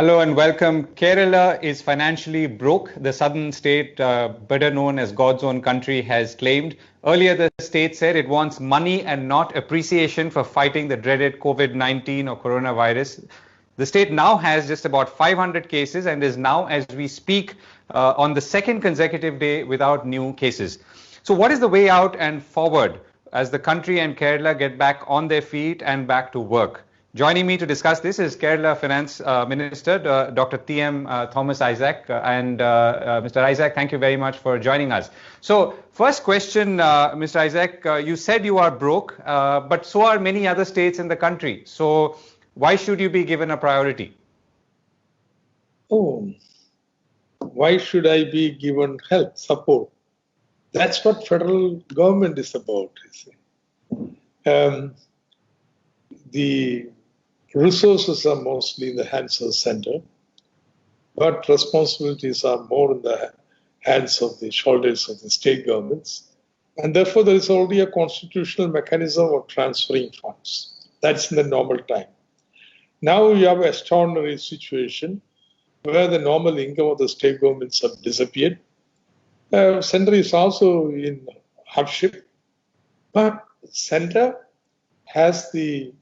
Hello and welcome. Kerala is financially broke. The southern state, better known as God's own country, has claimed. Earlier, the state said it wants money and not appreciation for fighting the dreaded COVID-19 or coronavirus. The state now has just about 500 cases and is now, as we speak, on the second consecutive day without new cases. So what is the way out and forward as the country and Kerala get back on their feet and back to work? Joining me to discuss this is Kerala Finance Minister, Dr. T.M. Thomas Isaac. Mr. Isaac, thank you very much for joining us. So first question, Mr. Isaac, you said you are broke, but so are many other states in the country. So why should you be given a priority? Oh, why should I be given help, support? That's what federal government is about. The resources are mostly in the hands of the center, but responsibilities are more in the hands of the shoulders of the state governments. And therefore, there is already a constitutional mechanism of transferring funds. That's in the normal time. Now we have an extraordinary situation where the normal income of the state governments have disappeared. Center is also in hardship, but center has the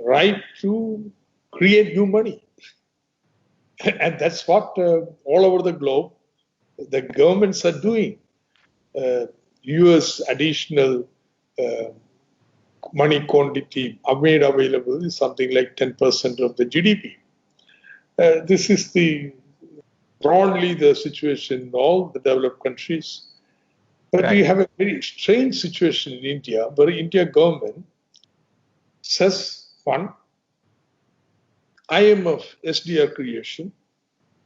right to create new money. And that's what all over the globe the governments are doing. US additional money quantity made available is something like 10% of the GDP. This is broadly the situation in all the developed countries. But we have a very strange situation in India, where India government says, one, IMF SDR creation.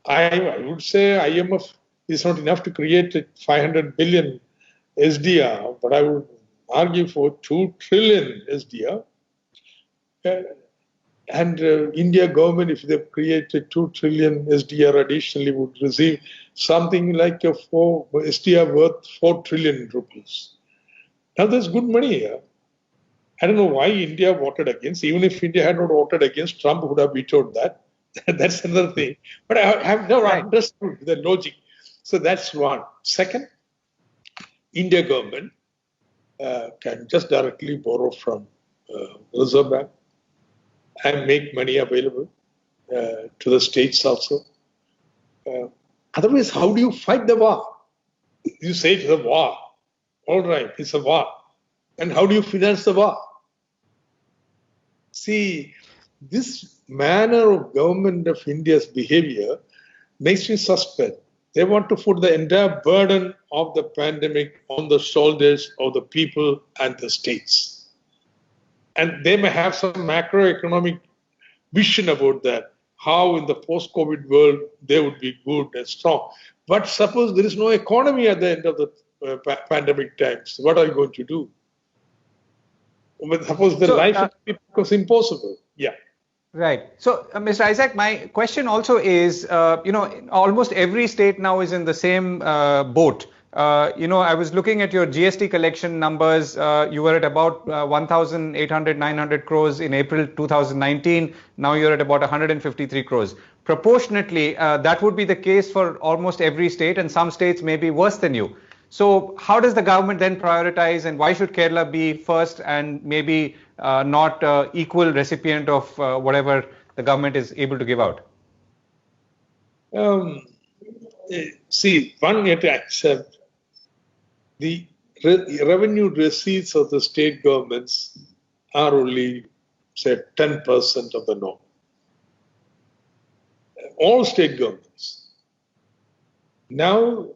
I would say IMF is not enough to create 500 billion SDR, but I would argue for 2 trillion SDR. And India government, if they created 2 trillion SDR additionally, would receive something like a SDR worth 4 trillion rupees. Now there's good money here. I don't know why India voted against. Even if India had not voted against, Trump would have vetoed that. That's another thing. But I have never understood the logic. So that's one. Second, India government can just directly borrow from Reserve Bank and make money available to the states also. Otherwise, how do you fight the war? You say it's a war. All right, it's a war. And how do you finance the war? See, this manner of government of India's behavior makes me suspect. They want to put the entire burden of the pandemic on the shoulders of the people and the states. And they may have some macroeconomic vision about that, how in the post-COVID world they would be good and strong. But suppose there is no economy at the end of the pandemic times, what are you going to do? But suppose the life of people becomes impossible. Yeah. Right. So, Mr. Isaac, my question also is, almost every state now is in the same boat. I was looking at your GST collection numbers. You were at about 1,800, 900 crores in April 2019. Now you're at about 153 crores. Proportionately, that would be the case for almost every state, and some states may be worse than you. So how does the government then prioritize, and why should Kerala be first and maybe not equal recipient of whatever the government is able to give out? See, one you have to accept the revenue receipts of the state governments are only, say, 10% of the norm. All state governments. Now,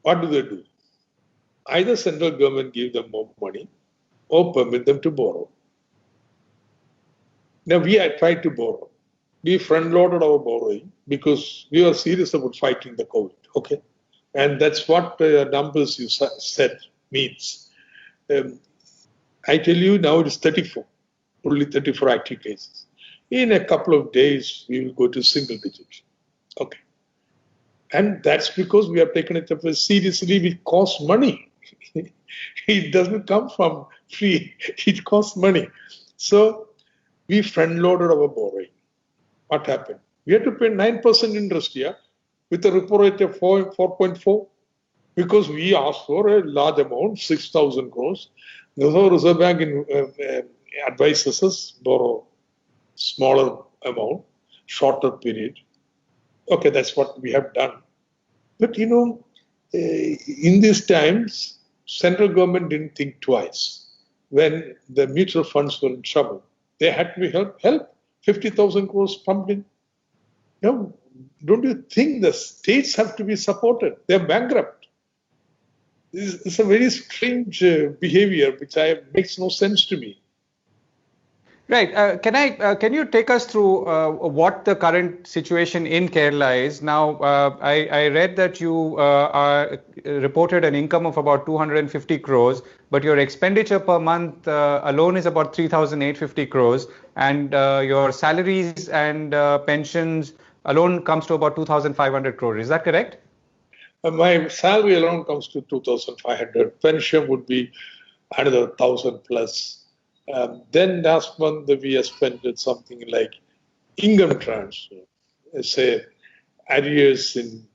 what do? Either central government give them more money or permit them to borrow. Now we are trying to borrow. We front-loaded our borrowing because we were serious about fighting the COVID. Okay, and that's what numbers you said means. I tell you now it is 34, only 34 active cases. In a couple of days we will go to single digit. Okay. And that's because we have taken it up seriously. It costs money. It doesn't come from free. It costs money. So we front-loaded our borrowing. What happened? We had to pay 9% interest here with a repo rate of 4.4 because we asked for a large amount, 6,000 crores. The Reserve Bank advises us borrow smaller amount, shorter period. Okay, that's what we have done. But in these times, central government didn't think twice. When the mutual funds were in trouble, they had to be help. 50,000 crores pumped in. No, don't you think the states have to be supported? They're bankrupt. It's a very strange behavior, which makes no sense to me. Right. Can you take us through what the current situation in Kerala is? Now, I read that you reported an income of about 250 crores, but your expenditure per month alone is about 3,850 crores, and your salaries and pensions alone comes to about 2,500 crores. Is that correct? My salary alone comes to 2,500. Pension would be another 1,000 plus. Then last month we have spent something like income transfer, say arrears in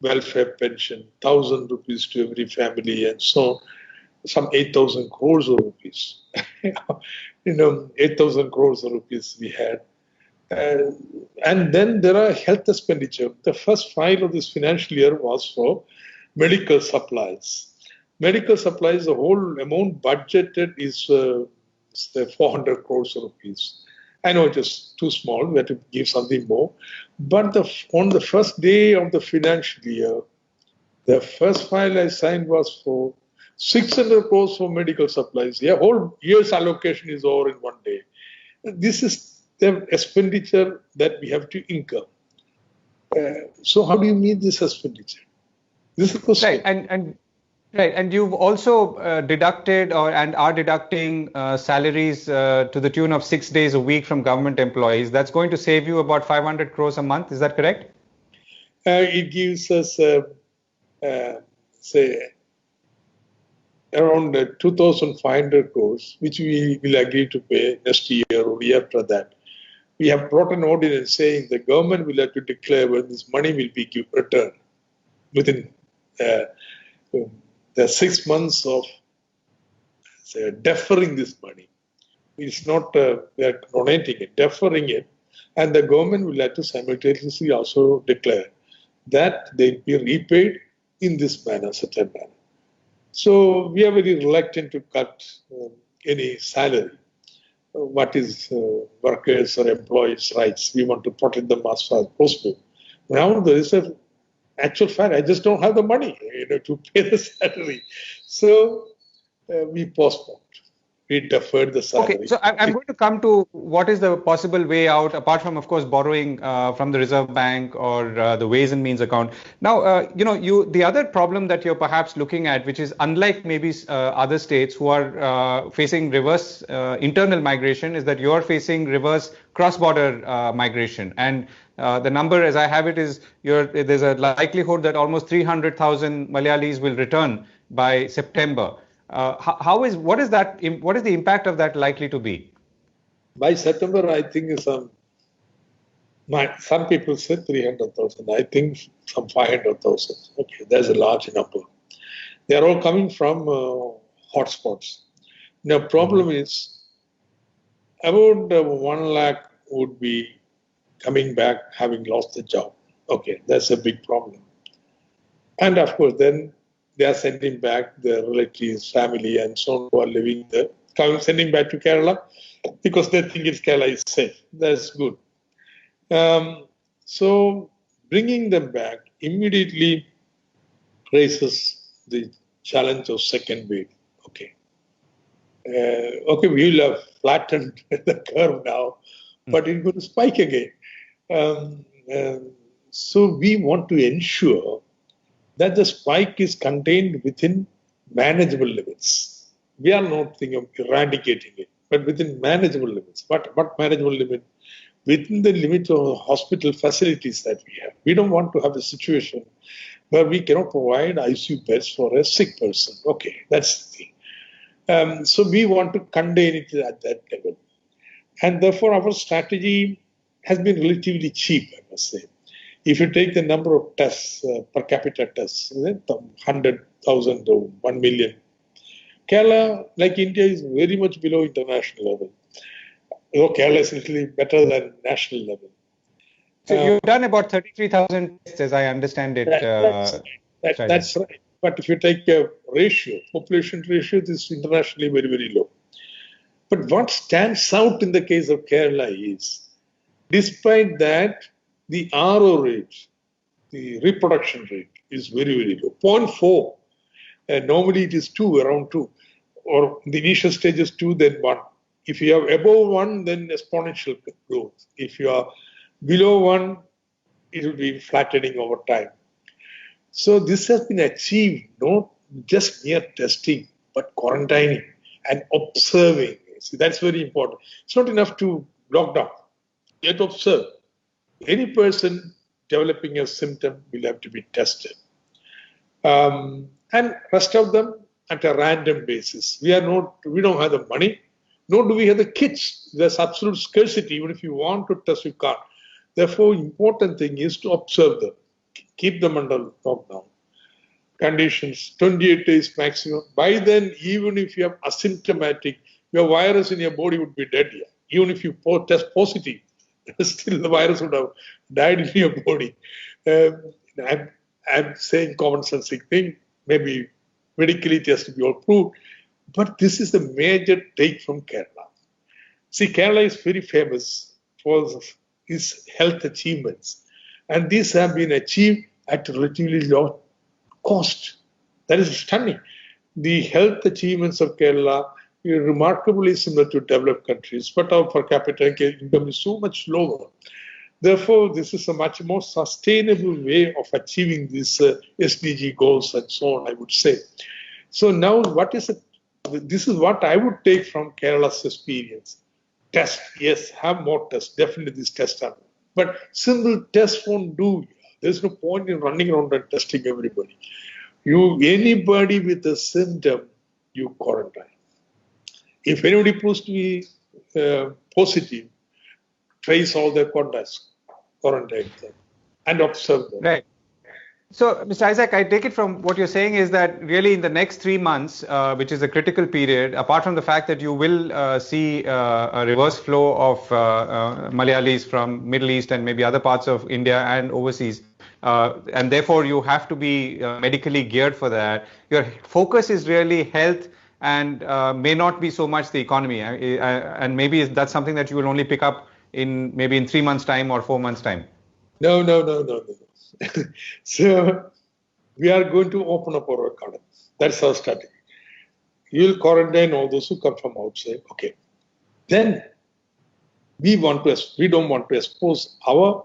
welfare pension, 1,000 rupees to every family, and so on, some 8,000 crores of rupees. 8,000 crores of rupees we had. And then there are health expenditure. The first file of this financial year was for medical supplies. Medical supplies, the whole amount budgeted is 400 crores of rupees. I know it is too small, we have to give something more. But on the first day of the financial year, the first file I signed was for 600 crores for medical supplies. The whole year's allocation is over in one day. This is the expenditure that we have to incur. So how do you meet this expenditure? This is the question. Right, and you've also deducted and are deducting salaries to the tune of 6 days a week from government employees. That's going to save you about 500 crores a month. Is that correct? It gives us, say, around 2,500 crores, which we will agree to pay next year or year after that. We have brought an ordinance saying the government will have to declare when this money will be returned within the 6 months of deferring this money. It's not we are donating it, deferring it, and the government will have to simultaneously also declare that they will be repaid in this manner, such a manner. So we are very reluctant to cut any salary. What is workers or employees' rights? We want to protect them as far as possible. Now there is an actual fact. I just don't have the money, to pay the salary. So we postponed. We deferred the salary. Okay, so I'm going to come to what is the possible way out, apart from, of course, borrowing from the Reserve Bank or the Ways and Means account. Now, the other problem that you're perhaps looking at, which is unlike maybe other states who are facing reverse internal migration, is that you're facing reverse cross-border migration. And the number, as I have it, is there's a likelihood that almost 300,000 Malayalis will return by September. What is the impact of that likely to be? By September, I think some people said 300,000. I think some 500,000. Okay, that's a large number. They are all coming from hotspots. Now, problem is about 1 lakh would be coming back having lost the job. Okay, that's a big problem. And of course, then they are sending back their relatives, family, and so on who are living there, sending back to Kerala because they think Kerala is safe. That's good. So bringing them back immediately raises the challenge of second wave. Okay, we will have flattened the curve now, but it's going to spike again. So we want to ensure that the spike is contained within manageable limits. We are not thinking of eradicating it, but within manageable limits. What manageable limit? Within the limit of hospital facilities that we have. We don't want to have a situation where we cannot provide ICU beds for a sick person. Okay, that's the thing. So we want to contain it at that level. And therefore, our strategy has been relatively cheap, I must say. If you take the number of tests, per capita tests, 100,000 or 1 million, Kerala, like India, is very much below international level. Kerala is literally better than national level. So you've done about 33,000 tests, as I understand it. That's right. But if you take a ratio, population ratio, this is internationally very, very low. But what stands out in the case of Kerala is, despite that, the RO rate, the reproduction rate, is very, very low. 0.4. Normally it is 2, around 2. Or in the initial stages 2, then 1. If you have above 1, then exponential growth. If you are below 1, it will be flattening over time. So this has been achieved not just mere testing, but quarantining and observing. See, that's very important. It's not enough to lock down. You have to observe. Any person developing a symptom will have to be tested. And rest of them at a random basis. We don't have the money, nor do we have the kits. There's absolute scarcity. Even if you want to test, you can't. Therefore, important thing is to observe them, keep them under lockdown conditions, 28 days maximum. By then, even if you have asymptomatic, your virus in your body would be dead here. Even if you test positive, still the virus would have died in your body. I'm saying common sensing thing. Maybe medically it has to be all proved. But this is the major take from Kerala. See, Kerala is very famous for its health achievements. And these have been achieved at a relatively low cost. That is stunning. The health achievements of Kerala are remarkably similar to developed countries, but our per capita income is so much lower. Therefore, this is a much more sustainable way of achieving these SDG goals and so on, I would say. So now, this is what I would take from Kerala's experience. Test, yes, have more tests. Definitely these tests are. But simple tests won't do. There's no point in running around and testing everybody. Anybody with a symptom, you quarantine. If anybody proves to be positive, trace all their contacts, quarantine them, and observe them. Right. So, Mr. Isaac, I take it from what you're saying is that really in the next 3 months, which is a critical period, apart from the fact that you will see a reverse flow of Malayalis from Middle East and maybe other parts of India and overseas, and therefore you have to be medically geared for that. Your focus is really health and may not be so much the economy. And maybe that's something that you will only pick up in 3 months' time or 4 months' time. No. So we are going to open up our economy. That's our strategy. You will quarantine all those who come from outside. Okay. Then we don't want to expose our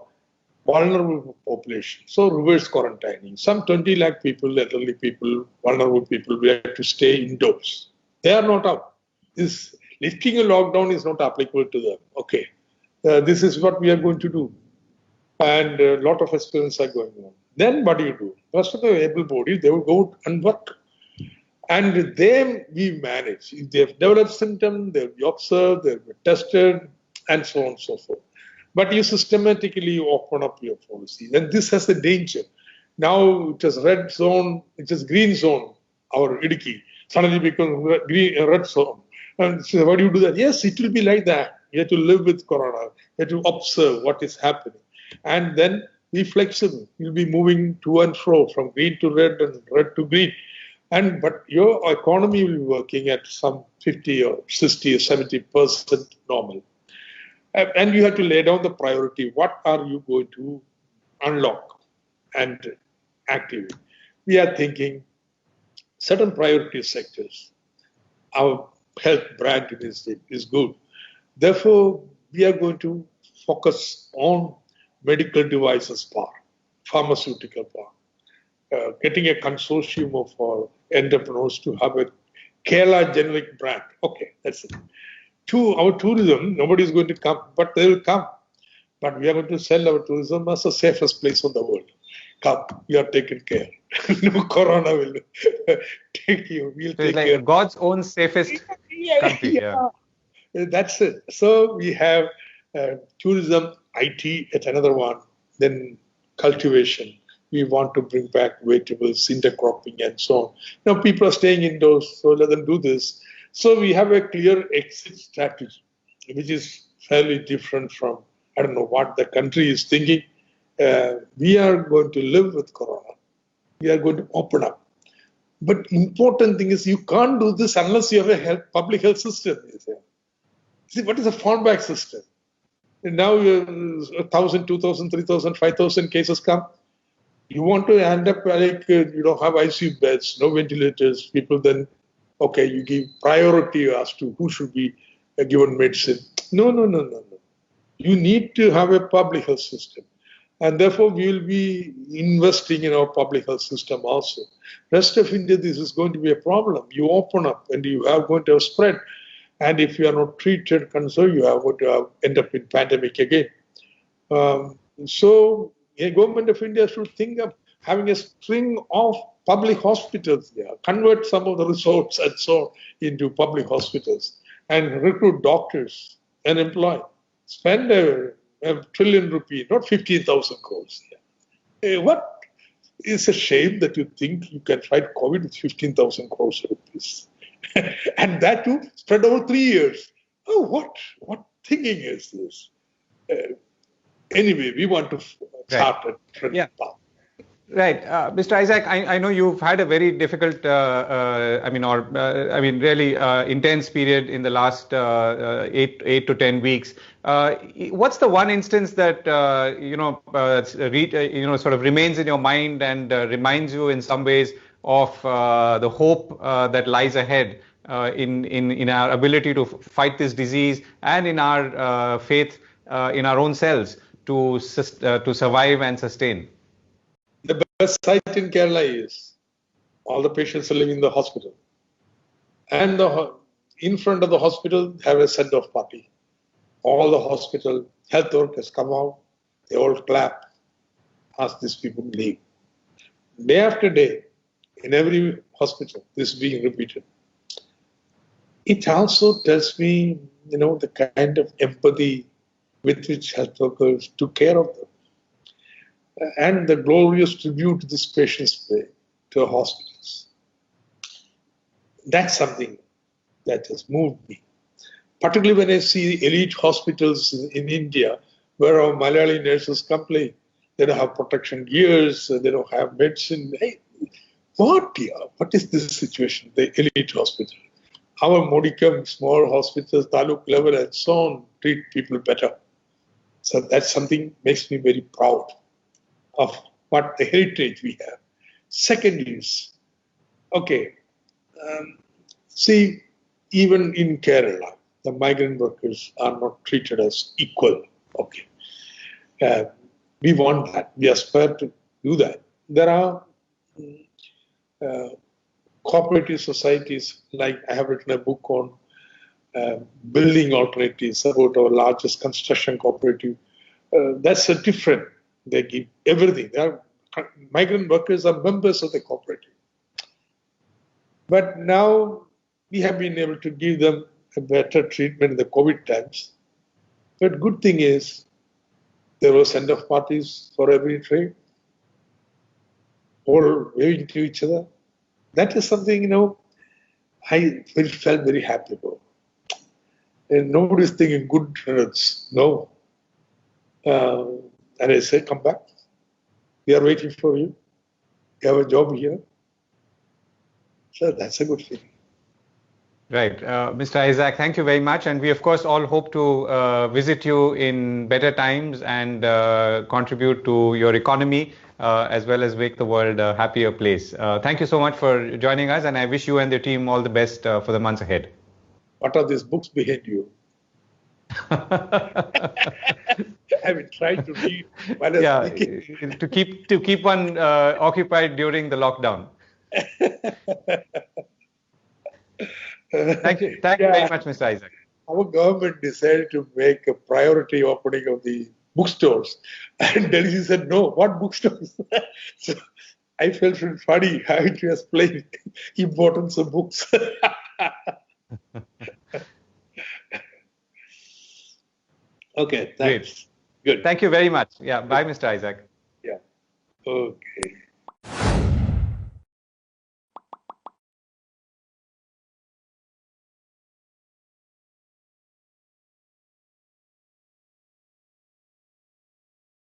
vulnerable population. So reverse quarantining. Some 20 lakh people, elderly people, vulnerable people, we have to stay indoors. They are not out. This lifting a lockdown is not applicable to them. Okay. This is what we are going to do. And a lot of experiments are going on. Then what do you do? Rest of the able-bodied, they will go and work. And then we manage. If they have developed symptoms, they'll be observed, they'll be tested, and so on and so forth. But you systematically open up your policies. And this has a danger. Now it is red zone, it is green zone, our Idiki. Suddenly becomes red zone. And so how do you do that? Yes, it will be like that. You have to live with corona. You have to observe what is happening. And then be flexible. You'll be moving to and fro from green to red and red to green. But your economy will be working at some 50 or 60 or 70% normal. And you have to lay down the priority. What are you going to unlock and activate? We are thinking certain priority sectors. Our health brand is good. Therefore, we are going to focus on medical devices part, pharmaceutical part, getting a consortium of entrepreneurs to have a Kerala generic brand. Okay, that's it. Our tourism, nobody is going to come, but they will come. But we are going to sell our tourism as the safest place in the world. Come, we are taken care. No corona will take you. We'll take like care. God's own safest country. Yeah. That's it. So we have tourism, IT at another one, then cultivation. We want to bring back vegetables, intercropping, and so on. Now people are staying indoors, so let them do this. So we have a clear exit strategy, which is fairly different from, I don't know what the country is thinking. We are going to live with Corona. We are going to open up. But important thing is you can't do this unless you have a public health system. See, what is a fallback system? And now 1,000, 2,000, 3,000, 5,000 cases come. You want to end up like you don't have ICU beds, no ventilators. People then, okay, you give priority as to who should be given medicine. No. You need to have a public health system. And therefore, we will be investing in our public health system also. Rest of India, this is going to be a problem. You open up and you are going to have spread. And if you are not treated, concerned, you are going to end up in pandemic again. So the government of India should think of having a string of public hospitals there, convert some of the resorts and so on into public hospitals, and recruit doctors and employ. Spend a trillion rupee, not 15,000 crores. What? It's a shame that you think you can fight COVID with 15,000 crores rupees. And that too spread over 3 years. Oh, what thinking is this? Anyway, we want to start a different path. Right. Mr. Isaac, I know you've had a very difficult, really intense period in the last 8 to 10 weeks. What's the one instance that, sort of remains in your mind and reminds you in some ways of the hope that lies ahead in our ability to fight this disease and in our faith in our own selves to survive and sustain? The best sight in Kerala is all the patients are living in the hospital. And in front of the hospital, have a send-off party. All the hospital health workers come out, they all clap, ask these people to leave. Day after day, in every hospital, this is being repeated. It also tells me, the kind of empathy with which health workers took care of them. And the glorious tribute these patients pay to our hospitals. That's something that has moved me. Particularly when I see elite hospitals in India where our Malayali nurses complain. They don't have protection gears, they don't have medicine. Hey, what is this situation, the elite hospital? Our modicum small hospitals, taluk level and so on, treat people better. So that's something makes me very proud of what the heritage we have. Second is, see, even in Kerala, the migrant workers are not treated as equal. We want that. We aspire to do that. There are cooperative societies, like I have written a book on building alternatives about our largest construction cooperative. That's a different. They give everything. Migrant workers are members of the cooperative. But now we have been able to give them a better treatment in the COVID times. But good thing is, there were send-off parties for every trade, all waving to each other. That is something, I felt very happy about. And nobody is thinking good riddance. No. And I said, come back. We are waiting for you. You have a job here. So that's a good feeling. Right. Mr. Isaac, thank you very much. And we, of course, all hope to visit you in better times and contribute to your economy as well as make the world a happier place. Thank you so much for joining us. And I wish you and your team all the best for the months ahead. What are these books behind you? I've been trying to read. To keep one occupied during the lockdown. Thank you very much, Mr. Isaac. Our government decided to make a priority opening of the bookstores, and Delhi said, "No, what bookstores?" So I felt funny having to explain importance of books. Okay, thanks. Great. Good. Thank you very much. Yeah. Bye, Mr. Isaac. Yeah. Okay.